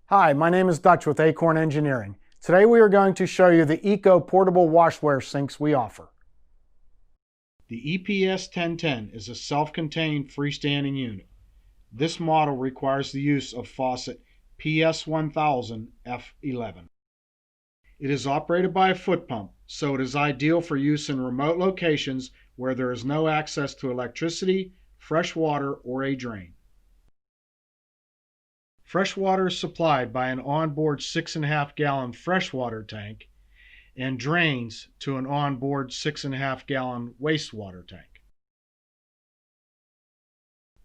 Hi, my name is Dutch with Acorn Engineering. Today we are going to show you the Eco portable washware sinks we offer. The EPS 1010 is a self-contained freestanding unit. This model requires the use of faucet PS1000 F11. It is operated by a foot pump, so it is ideal for use in remote locations where there is no access to electricity, fresh water, or a drain. Fresh water is supplied by an onboard 6.5-gallon freshwater tank and drains to an onboard 6.5-gallon wastewater tank.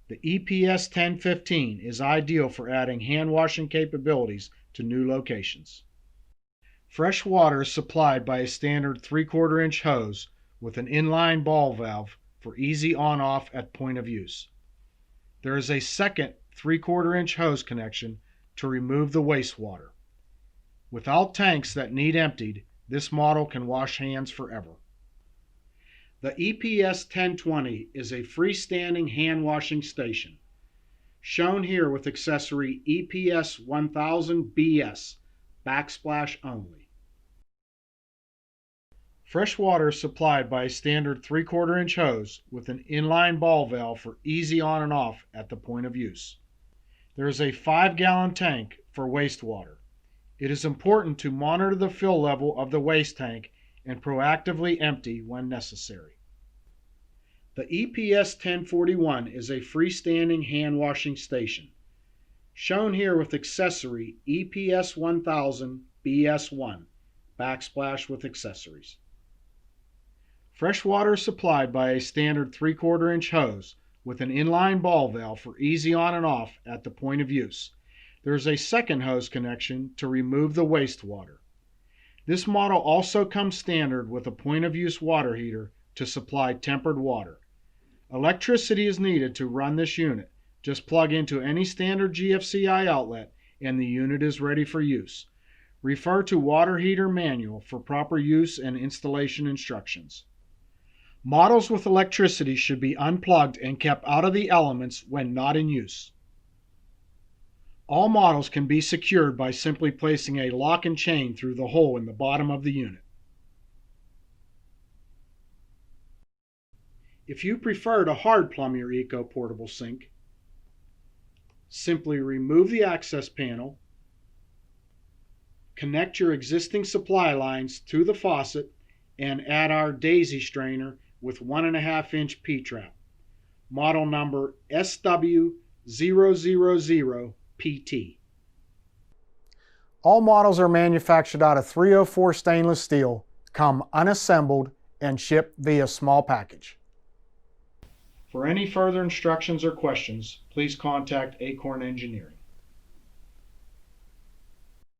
The EPS 1015 is ideal for adding hand washing capabilities to new locations. Fresh water is supplied by a standard 3/4-inch hose with an inline ball valve for easy on-off at point of use. There is a second 3/4-inch hose connection to remove the wastewater. Without tanks that need emptied, this model can wash hands forever. The EPS 1020 is a freestanding hand washing station, shown here with accessory EPS 1000 BS, backsplash only. Fresh water is supplied by a standard 3/4-inch hose with an inline ball valve for easy on and off at the point of use. There is a 5-gallon tank for wastewater. It is important to monitor the fill level of the waste tank and proactively empty when necessary. The EPS 1041 is a freestanding hand washing station, shown here with accessory EPS 1000 BS1, backsplash with accessories. Fresh water is supplied by a standard 3/4-inch hose with an inline ball valve for easy on and off at the point of use. There is a second hose connection to remove the wastewater. This model also comes standard with a point of use water heater to supply tempered water. Electricity is needed to run this unit. Just plug into any standard GFCI outlet and the unit is ready for use. Refer to Water Heater Manual for proper use and installation instructions. Models with electricity should be unplugged and kept out of the elements when not in use. All models can be secured by simply placing a lock and chain through the hole in the bottom of the unit. If you prefer to hard plumb your Eco portable sink, simply remove the access panel, connect your existing supply lines to the faucet, and add our daisy strainer with 1.5-inch P-trap, model number SW000PT. All models are manufactured out of 304 stainless steel, come unassembled, and shipped via small package. For any further instructions or questions, please contact Acorn Engineering.